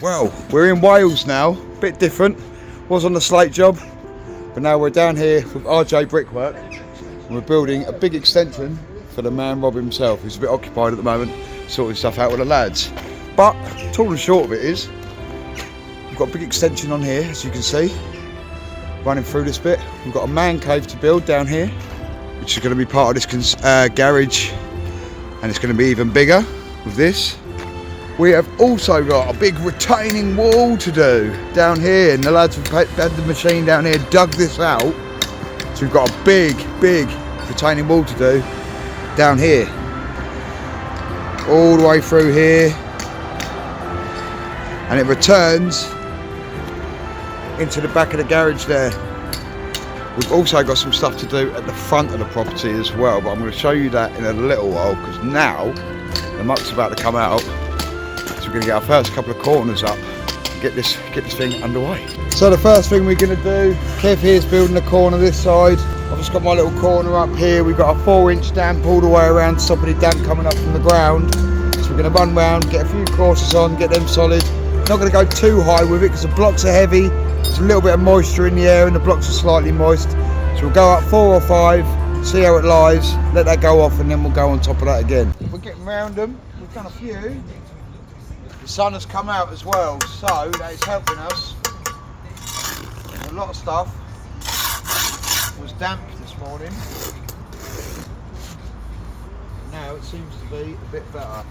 Well, we're in Wales now, bit different. Was on the slate job, but now we're down here with RJ Brickwork and we're building a big extension for the man Rob himself, who's a bit occupied at the moment, sorting stuff out with the lads. But tall and short of it is, we've got a big extension on here, as you can see, running through this bit. We've got a man cave to build down here, which is going to be part of this garage, and it's going to be even bigger with this. We have also got a big retaining wall to do down here, and the lads have had the machine down here dug this out. So we've got a big retaining wall to do down here, all the way through here, and it returns into the back of the garage there. We've also got some stuff to do at the front of the property as well, but I'm going to show you that in a little while, because now the muck's about to come out. So we're going to get our first couple of corners up and get this thing underway. So the first thing we're going to do, Kev here's building the corner this side. I've just got my little corner up here. We've got a 4-inch damp all the way around to stop any damp coming up from the ground. So we're going to run round, get a few courses on, get them solid. Not going to go too high with it because the blocks are heavy. There's a little bit of moisture in the air and the blocks are slightly moist. So we'll go up 4 or 5, see how it lies, let that go off, and then we'll go on top of that again. We're getting round them. We've done a few. The sun has come out as well, so that is helping us. A lot of stuff was damp this morning. Now it seems to be a bit better.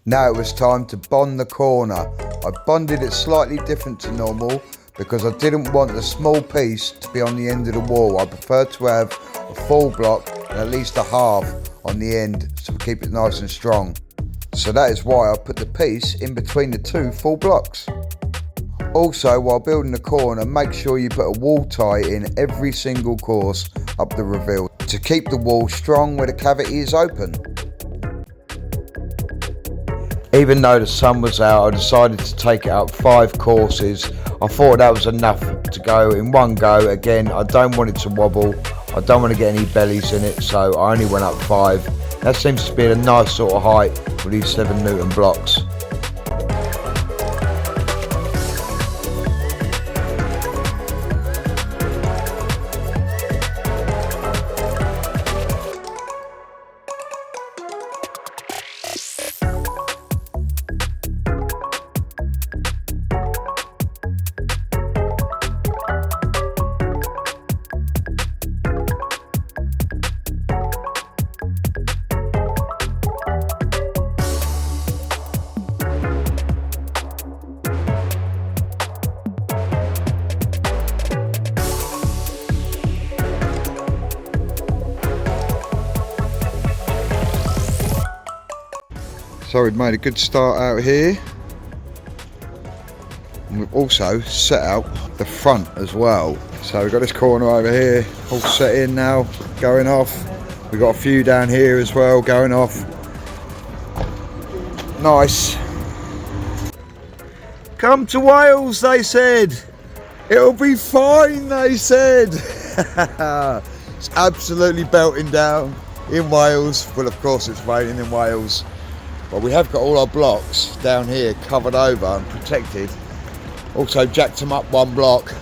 Now it was time to bond the corner. I bonded it slightly different to normal because I didn't want the small piece to be on the end of the wall. I prefer to have a full block and at least a half on the end to keep it nice and strong. So that is why I put the piece in between the 2 full blocks. Also, while building the corner, make sure you put a wall tie in every single course up the reveal to keep the wall strong where the cavity is open. Even though the sun was out, I decided to take it up 5 courses. I thought that was enough to go in one go. Again, I don't want it to wobble. I don't want to get any bellies in it, so I only went up 5. That seems to be a nice sort of height with these 7 Newton blocks. So we've made a good start out here, and we've also set out the front as well. So we've got this corner over here all set in now, going off. We've got a few down here as well going off. Nice. Come to Wales, they said. It'll be fine, they said. It's absolutely belting down in Wales. Well, of course it's raining in Wales. But we have got all our blocks down here covered over and protected. Also jacked them up 1 block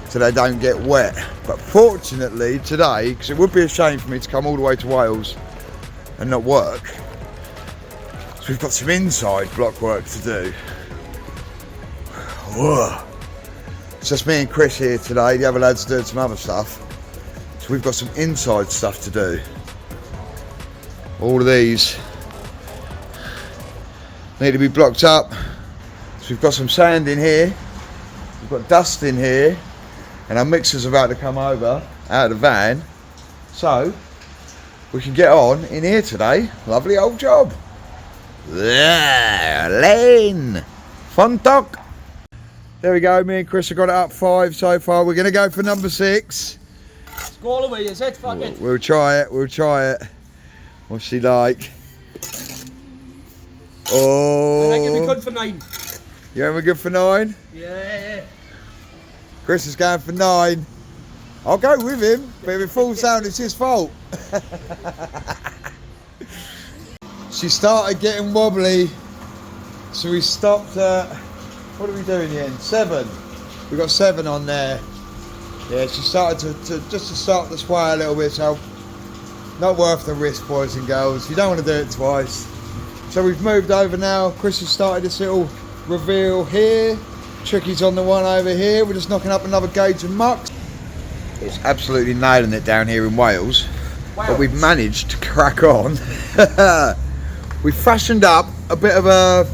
so they don't get wet. But fortunately today, because it would be a shame for me to come all the way to Wales and not work, so we've got some inside block work to do. Whoa. It's just me and Chris here today. The other lads are doing some other stuff. So we've got some inside stuff to do. All of these need to be blocked up. So we've got some sand in here, we've got dust in here, and our mixer's about to come over out of the van. So we can get on in here today. Lovely old job. Yeah, Lane. Fun talk. There we go, me and Chris have got it up 5 so far. We're going to go for number 6. Let's go all the way, is it? Fuck it. We'll try it, we'll try it. What's she like? Oh. I reckon we good for 9. You reckon we're good for 9? Yeah. Chris is going for 9. I'll go with him, but if it falls down, it's his fault. She started getting wobbly, so we stopped at, what did we do in the end? 7. We got 7 on there. Yeah, she started to start to sway a little bit, so not worth the risk, boys and girls. You don't want to do it twice. So we've moved over now. Chris has started this little reveal here. Tricky's on the one over here. We're just knocking up another gauge of muck. It's absolutely nailing it down here in Wales. But we've managed to crack on. We've fashioned up a bit of a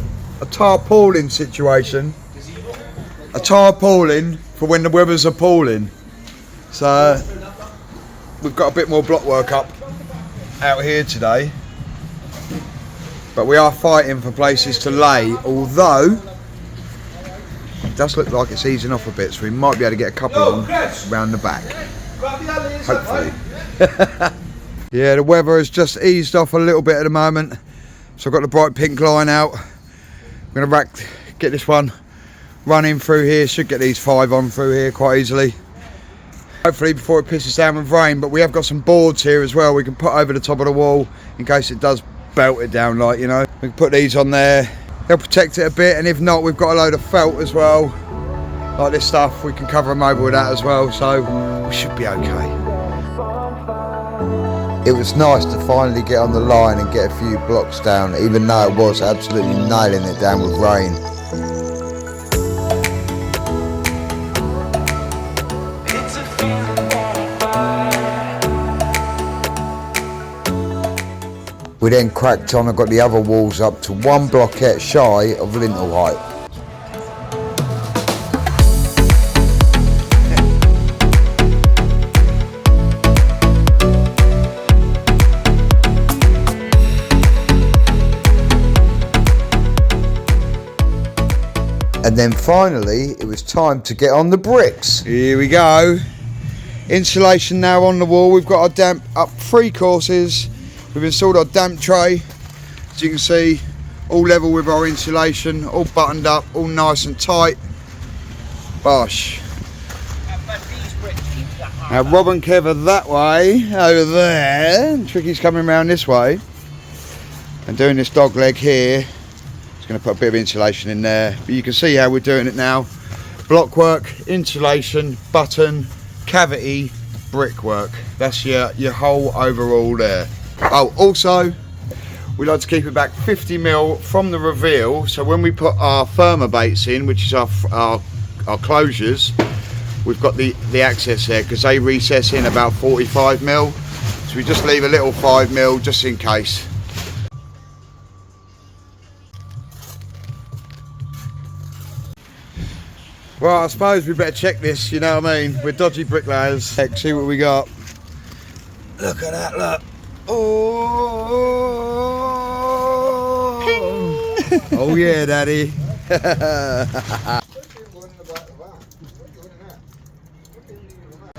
tarpaulin situation. A tarpaulin for when the weather's appalling. So we've got a bit more block work up out here today. But we are fighting for places to lay, although it does look like it's easing off a bit, so we might be able to get a couple on round the back. Hopefully. Yeah, the weather has just eased off a little bit at the moment. So I've got the bright pink line out. I'm going to get this one running through here. Should get these 5 on through here quite easily. Hopefully before it pisses down with rain, but we have got some boards here as well we can put over the top of the wall in case it does belt it down, like, you know. We can put these on there. They'll protect it a bit, and if not, we've got a load of felt as well. Like this stuff, we can cover them over with that as well, so we should be okay. It was nice to finally get on the line and get a few blocks down, even though it was absolutely nailing it down with rain. We then cracked on and got the other walls up to 1 blockette shy of lintel height. And then finally, it was time to get on the bricks. Here we go. Insulation now on the wall. We've got our damp up 3 courses. We've installed our damp tray. As you can see, all level with our insulation, all buttoned up, all nice and tight. Bosh. Now Rob and Kev are that way, over there. And Tricky's coming around this way. And doing this dog leg here. Just going to put a bit of insulation in there. But you can see how we're doing it now. Block work, insulation, button, cavity, brickwork. That's your whole overall there. Oh, also, we like to keep it back 50mm from the reveal, so when we put our firmer baits in, which is our closures, we've got the access there, because they recess in about 45mm, so we just leave a little 5mm just in case. Well, I suppose we better check this, you know what I mean? We're dodgy bricklayers. Heck, see what we got. Look at that, look. Oh, oh yeah, Daddy.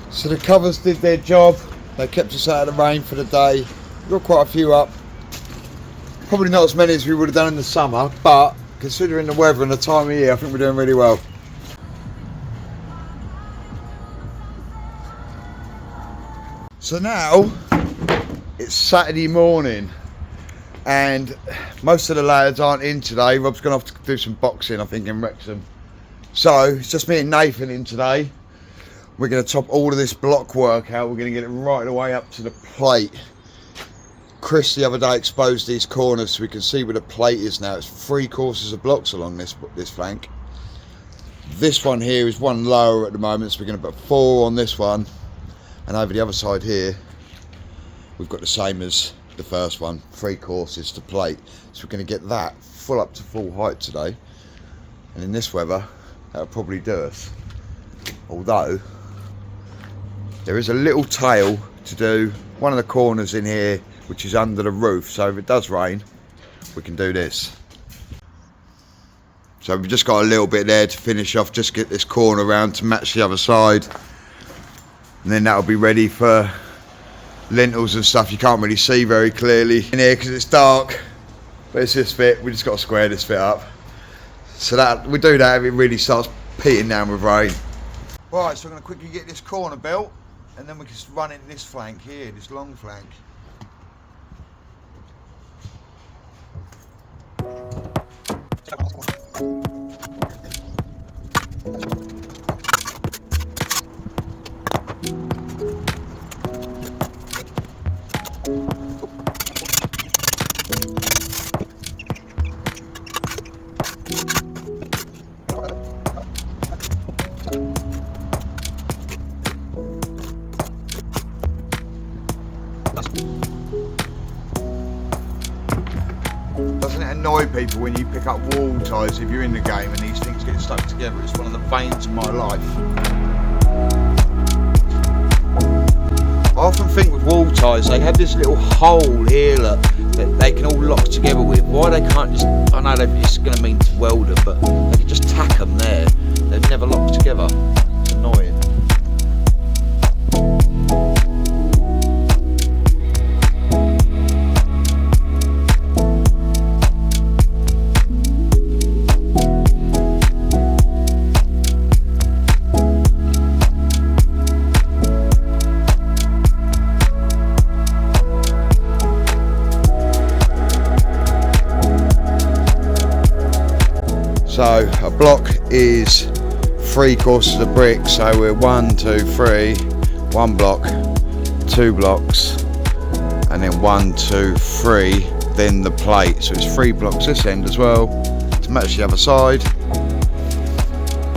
So the covers did their job. They kept us out of the rain for the day. We got quite a few up. Probably not as many as we would have done in the summer, but considering the weather and the time of year, I think we're doing really well. So now it's Saturday morning and most of the lads aren't in today. Rob's gone off to do some boxing, I think, in Wrexham. So it's just me and Nathan in today. We're going to top all of this block work out. We're going to get it right the way up to the plate. Chris the other day exposed these corners so we can see where the plate is now. It's 3 courses of blocks along this flank. This one here is one lower at the moment, so we're going to put 4 on this one. And over the other side here, we've got the same as the first one, 3 courses to plate. So we're going to get that full up to full height today. And in this weather, that'll probably do us. Although, there is a little tail to do one of the corners in here, which is under the roof. So if it does rain, we can do this. So we've just got a little bit there to finish off, just get this corner around to match the other side. and then that'll be ready for lintels and stuff. You can't really see very clearly in here because it's dark, but it's this bit. We just got to square this bit up. So that we do that if it really starts peating down with rain. Right, so I'm going to quickly get this corner built, and then we can run in this flank here, this long flank. Doesn't it annoy people when you pick up wall ties if you're in the game and these things get stuck together? It's one of the veins of my life. I often think with wall ties, they have this little hole here that they can all lock together with. Why they can't just, I know it's going to mean to weld them, but they can just tack them there. They've never locked together. It's annoying. So a block is 3 courses of brick, so we're 1, 2, 3, 1 block, 2 blocks, and then 1, 2, 3, then the plate. So it's 3 blocks this end as well to match the other side.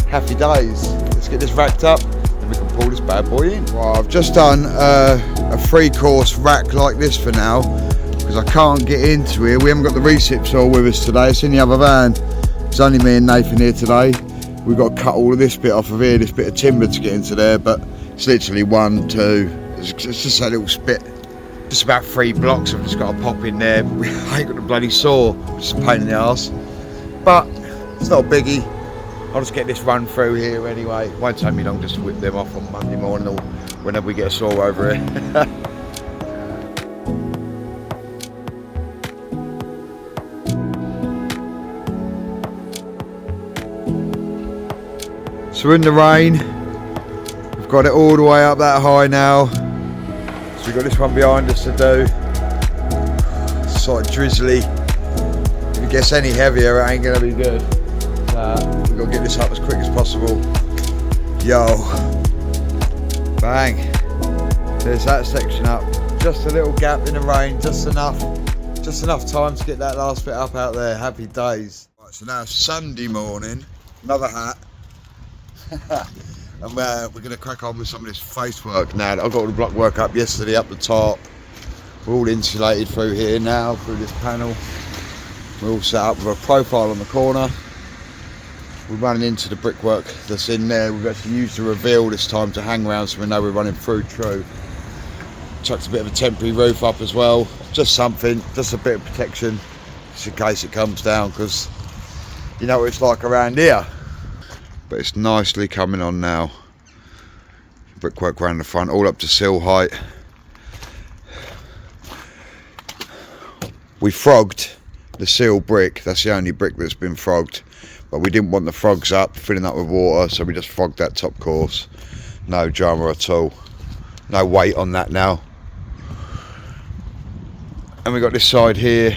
Happy days. Let's get this racked up and we can pull this bad boy in. Well, I've just done a 3-course rack like this for now because I can't get into here. We haven't got the recip saw with us today, it's in the other van. It's only me and Nathan here today. We've got to cut all of this bit off of here, this bit of timber to get into there, but it's literally 1, 2, it's just a little spit. Just about 3 blocks I've just got to pop in there. I ain't got the bloody saw, which is a pain in the arse. But it's not a biggie. I'll just get this run through here anyway. It won't take me long just to whip them off on Monday morning or whenever we get a saw over here. So we're in the rain, we've got it all the way up that high now, so we've got this one behind us to do. It's sort of drizzly, if it gets any heavier it ain't going to be good. We've got to get this up as quick as possible. Yo, bang, there's that section up, just a little gap in the rain, just enough time to get that last bit up out there. Happy days. Right, so now Sunday morning, another hat. And we're going to crack on with some of this face work now. I got all the block work up yesterday up the top. We're all insulated through here now, through this panel. We're all set up with a profile on the corner. We're running into the brickwork that's in there. We've actually used the reveal this time to hang around so we know we're running through true. Chucked a bit of a temporary roof up as well. Just something, just a bit of protection just in case it comes down, because you know what it's like around here. But it's nicely coming on now. Brickwork around the front, all up to sill height. We frogged the seal brick, that's the only brick that's been frogged. But we didn't want the frogs up, filling up with water, so we just frogged that top course. No drama at all. No weight on that now. And we got this side here,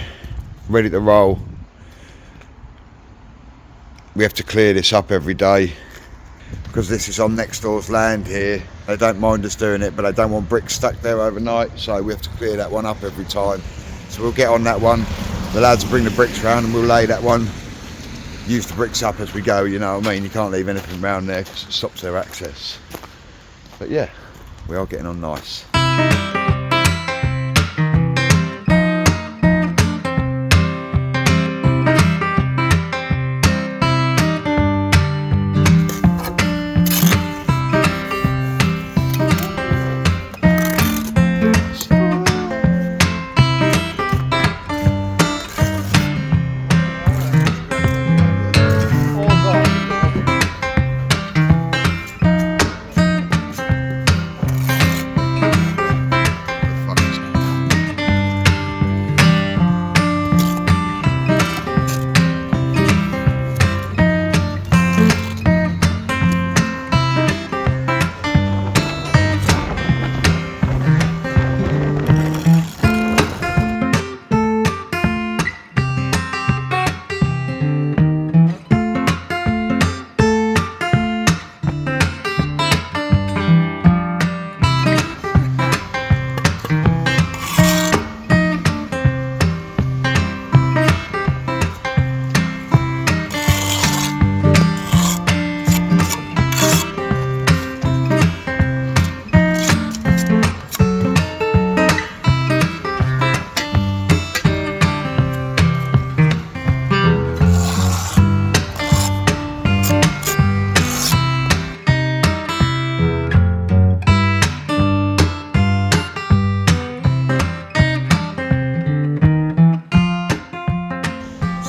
ready to roll. We have to clear this up every day because this is on next door's land here. They don't mind us doing it, but they don't want bricks stuck there overnight, so we have to clear that one up every time. So we'll get on that one. The lads will bring the bricks round and we'll lay that one. Use the bricks up as we go, you know what I mean? You can't leave anything around there because it stops their access. But yeah, we are getting on nice.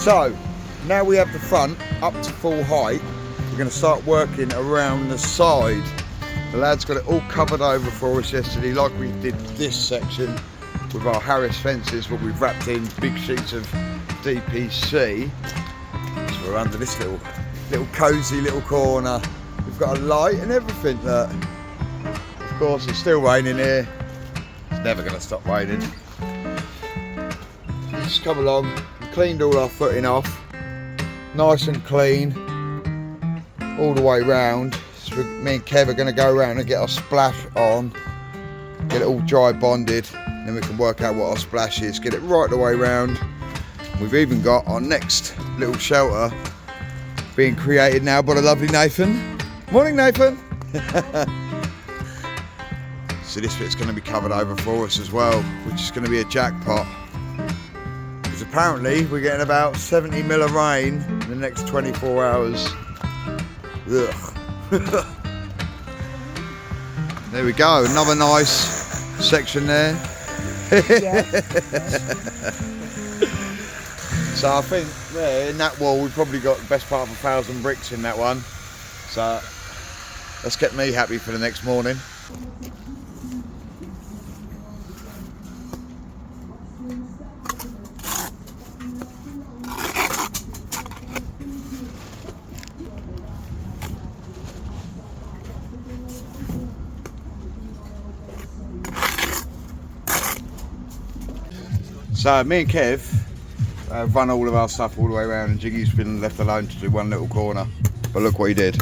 So now we have the front up to full height. We're going to start working around the side. The lads got it all covered over for us yesterday, like we did this section with our Harris fences, what we've wrapped in big sheets of DPC. So we're under this little cosy little corner. We've got a light and everything. Look. Of course, it's still raining here. It's never going to stop raining. Just come along. We cleaned all our footing off, nice and clean, all the way round. So me and Kev are going to go around and get our splash on, get it all dry bonded, and then we can work out what our splash is, get it right the way round. We've even got our next little shelter being created now by the lovely Nathan. Morning, Nathan. So this bit's going to be covered over for us as well, which is going to be a jackpot. Because apparently we're getting about 70 mil of rain in the next 24 hours. Ugh. There we go, another nice section there. So I think there in that wall we've probably got the best part of 1,000 bricks in that one. So that's kept me happy for the next morning. So me and Kev run all of our stuff all the way around, and Jiggy's been left alone to do one little corner. But look what he did.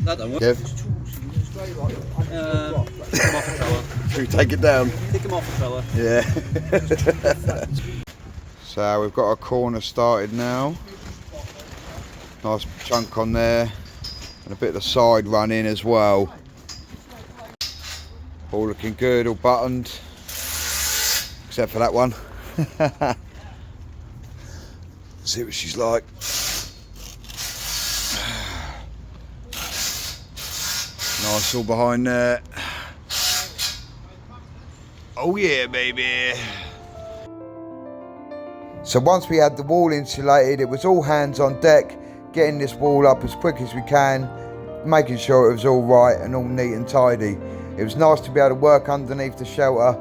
That don't work. Kev, Take him off the trailer. should we take it down? Take him off the Yeah. trailer. So we've got our corner started now. Nice chunk on there, and a bit of the side run in as well. All looking good, all buttoned, except for that one. See what she's like. Nice all behind there. Oh yeah, baby. So once we had the wall insulated, it was all hands on deck, getting this wall up as quick as we can, making sure it was all right and all neat and tidy. It was nice to be able to work underneath the shelter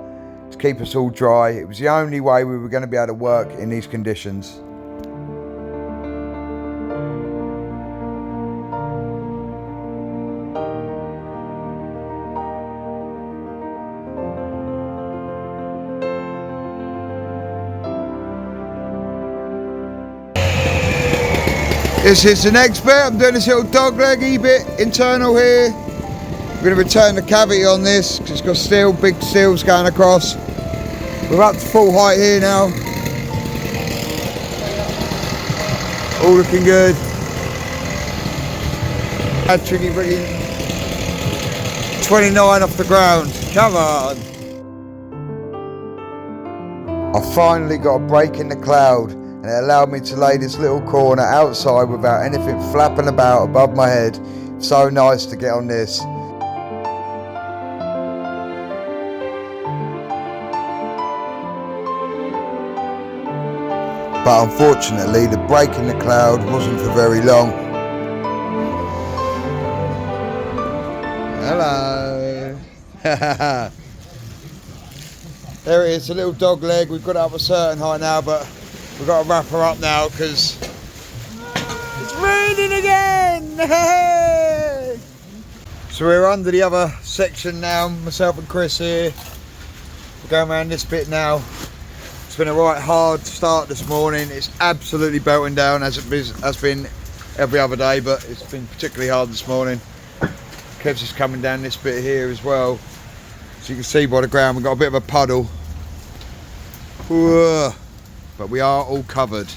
to keep us all dry. It was the only way we were going to be able to work in these conditions. This is the next bit. I'm doing this little dog leggy bit internal here. We're going to return the cavity on this because it's got steel, big steels going across. We're up to full height here now. All looking good. Had tricky bringing 29 off the ground. Come on. I finally got a break in the cloud, and it allowed me to lay this little corner outside without anything flapping about above my head. So nice to get on this. But unfortunately, the break in the cloud wasn't for very long. Hello. There it is, a little dog leg. We've got it up a certain height now, but we've got to wrap her up now because it's raining again. So we're under the other section now, myself and Chris here. We're going around this bit now. It's been a right hard start this morning. It's absolutely belting down as it has been every other day, but it's been particularly hard this morning. Kev's just coming down this bit here as well. So you can see by the ground we've got a bit of a puddle. Whoa. But we are all covered.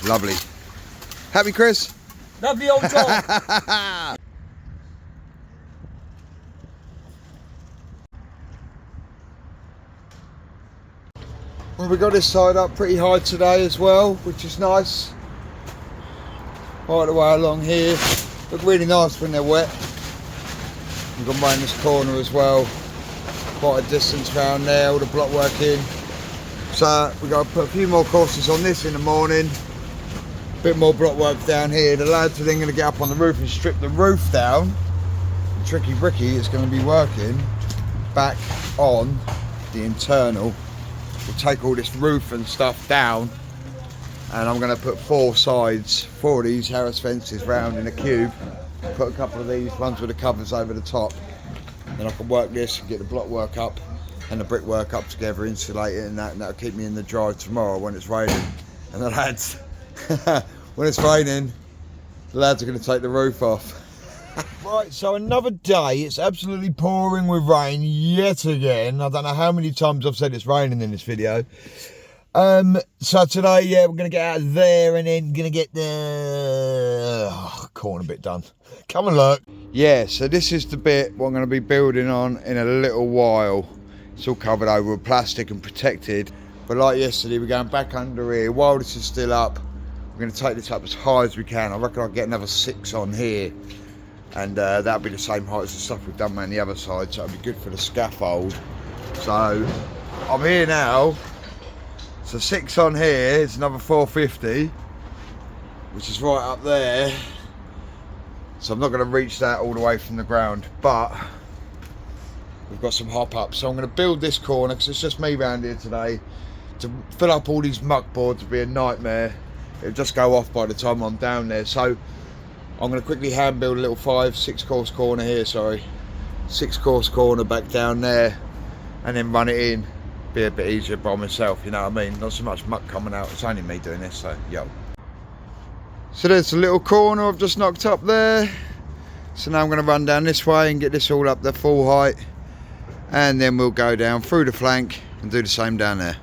Lovely. Happy, Chris? Lovely old dog. Well, we got this side up pretty high today as well, which is nice. Right the way along here. Look really nice when they're wet. We've got mine in this corner as well. quite a distance around there, all the block work in. So we've got to put a few more courses on this in the morning. A bit more block work down here. The lads are then going to get up on the roof and strip the roof down. And Tricky Bricky is going to be working back on the internal. We'll take all this roof and stuff down, and I'm going to put 4 sides, 4 of these Harris fences round in a cube. Put a couple of these ones with the covers over the top. Then I can work this and get the block work up and the brickwork up together, insulate it, and that'll keep me in the dry tomorrow when it's raining. And the lads, when it's raining, the lads are going to take the roof off. Right, so another day. It's absolutely pouring with rain yet again. I don't know how many times I've said it's raining in this video. So today, yeah, we're going to get out of there and then going to get the corner bit done. Come and look. Yeah, so this is the bit what I'm going to be building on in a little while. It's all covered over with plastic and protected. But like yesterday, we're going back under here. While this is still up, we're going to take this up as high as we can. I reckon I'll get another 6 on here. And that'll be the same height as the stuff we've done around the other side. So it'll be good for the scaffold. So I'm here now. So 6 on here, it's another 450. Which is right up there. So I'm not going to reach that all the way from the ground. But we've got some hop up, so I'm going to build this corner because it's just me round here today. To fill up all these muck boards would be a nightmare. It'll just go off by the time I'm down there. So I'm going to quickly hand build a little 6 course corner here, 6 course corner back down there, and then run it in. Be a bit easier by myself, you know what I mean? Not so much muck coming out, it's only me doing this, so yo. So there's a little corner I've just knocked up there. So now I'm going to run down this way and get this all up the full height. And then we'll go down through the flank and do the same down there.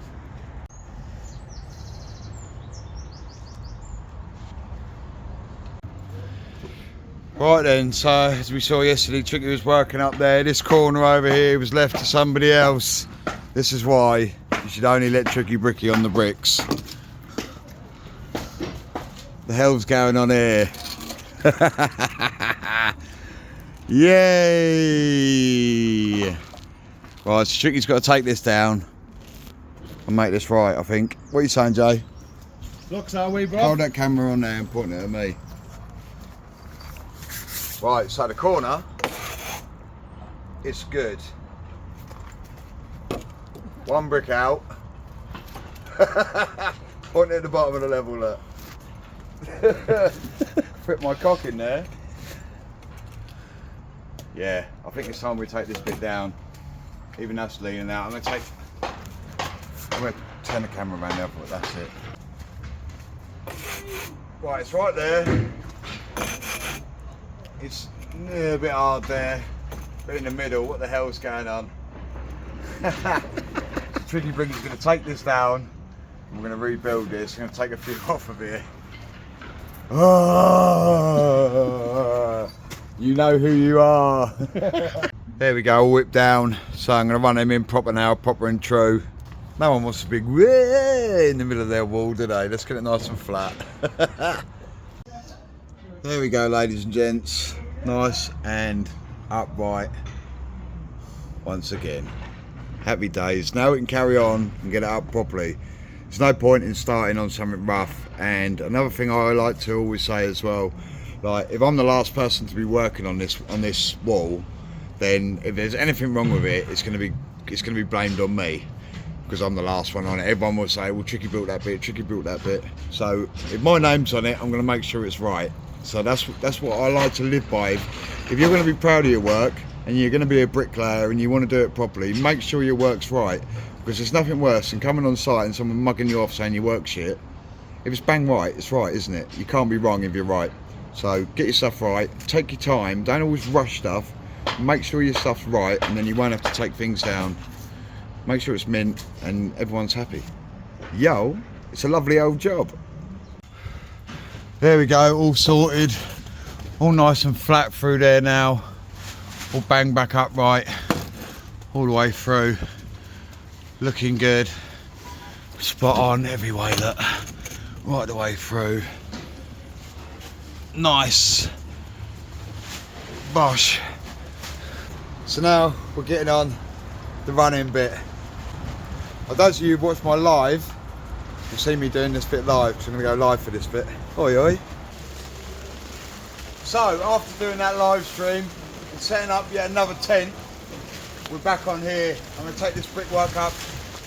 Right then, so as we saw yesterday, Tricky was working up there. This corner over here was left to somebody else. This is why you should only let Tricky Bricky on the bricks. The hell's going on here? Yay! Right, so Tricky's got to take this down and make this right, I think. What are you saying, Jay? Looks that way, bro. Hold that camera on there and point it at me. Right, so the corner, it's good. 1 brick out. Point it at the bottom of the level, look. Put my cock in there. Yeah, I think it's time we take this bit down. Even that's leaning out. I'm going to turn the camera around there, but that's it. Right, it's right there. It's a bit hard there, but in the middle, what the hell's going on? Tricky Bricky's going to take this down. We're going to rebuild this. I'm going to take a few off of here. Oh, you know who you are. There we go, all whipped down. So I'm going to run them in proper now, proper and true. No one wants a big way in the middle of their wall, do they? Let's get it nice and flat. There we go, ladies and gents. Nice and upright once again. Happy days. Now we can carry on and get it up properly. There's no point in starting on something rough. And another thing I like to always say as well, like if I'm the last person to be working on this wall, then if there's anything wrong with it, it's gonna be blamed on me, because I'm the last one on it. Everyone will say, well, Tricky built that bit, Tricky built that bit. So if my name's on it, I'm gonna make sure it's right. So that's what I like to live by. If you're going to be proud of your work and you're going to be a bricklayer and you want to do it properly, make sure your work's right, because there's nothing worse than coming on site and someone mugging you off saying your work shit. If it's bang right, it's right, isn't it? You can't be wrong if you're right. So get your stuff right, take your time, don't always rush stuff, make sure your stuff's right, and then you won't have to take things down. Make sure it's mint and everyone's happy. Yo, it's a lovely old job. There we go, all sorted, all nice and flat through there now, all bang back up right, all the way through, looking good, spot on every way, look, right the way through, nice, bosh. So now we're getting on the running bit. For those of you who watch my live, you'll see me doing this bit live, because I'm going to go live for this bit. Oi oi. So after doing that live stream and setting up yet another tent, we're back on here. I'm going to take this brickwork up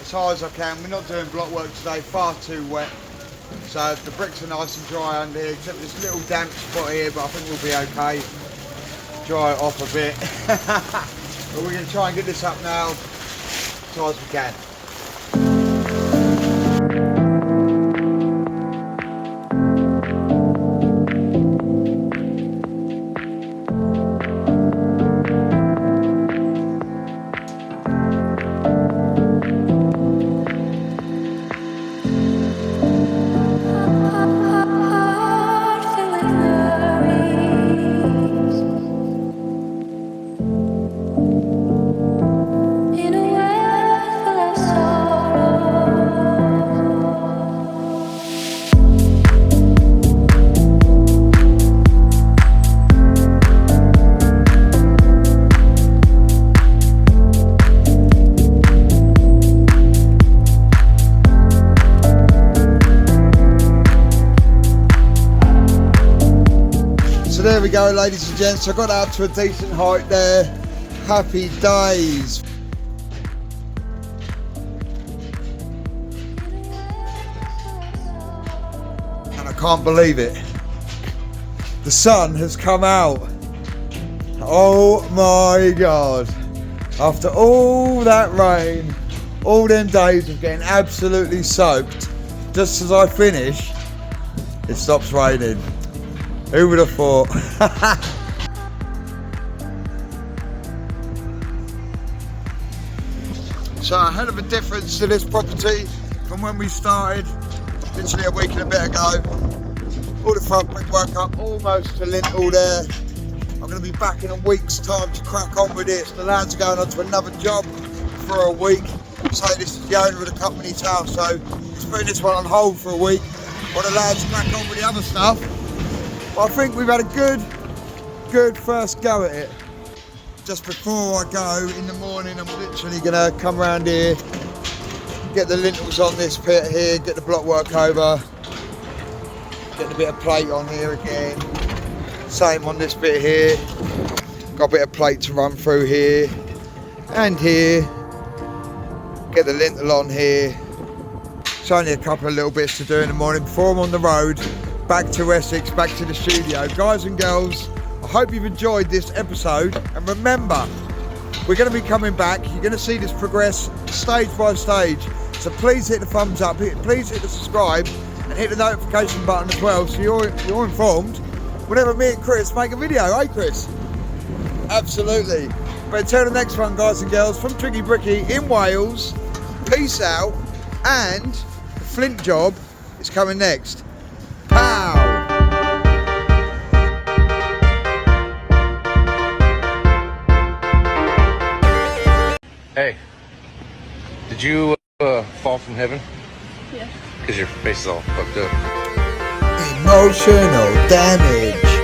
as high as I can. We're not doing block work today, far too wet. So the bricks are nice and dry under here, except this little damp spot here, but I think we'll be okay. Dry it off a bit. But we're going to try and get this up now as high as we can. So there we go, ladies and gents. I got up to a decent height there. Happy days. And I can't believe it. The sun has come out. Oh my God. After all that rain, all them days of getting absolutely soaked, just as I finish, it stops raining. Who would have thought? So a hell of a difference to this property from when we started, literally a week and a bit ago. All the front brickwork up, almost to lintel there. I'm going to be back in a week's time to crack on with this. The lads are going on to another job for a week. So this is the owner of the company's house, so he's putting this one on hold for a week while the lads crack on with the other stuff. I think we've had a good first go at it. Just before I go in the morning, I'm literally gonna come around here, get the lintels on this pit here, get the block work over, get a bit of plate on here again. Same on this bit here. Got a bit of plate to run through here and here. Get the lintel on here. It's only a couple of little bits to do in the morning before I'm on the road. Back to Essex, back to the studio. Guys and girls, I hope you've enjoyed this episode. And remember, we're going to be coming back. You're going to see this progress stage by stage. So please hit the thumbs up, please hit the subscribe, and hit the notification button as well, so you're informed whenever me and Chris make a video. Hey Chris? Absolutely. But until the next one, guys and girls, from Tricky Bricky in Wales, peace out, and the Flint job is coming next. Pow! Hey, did you fall from heaven? Yeah. Because your face is all fucked up. Emotional damage.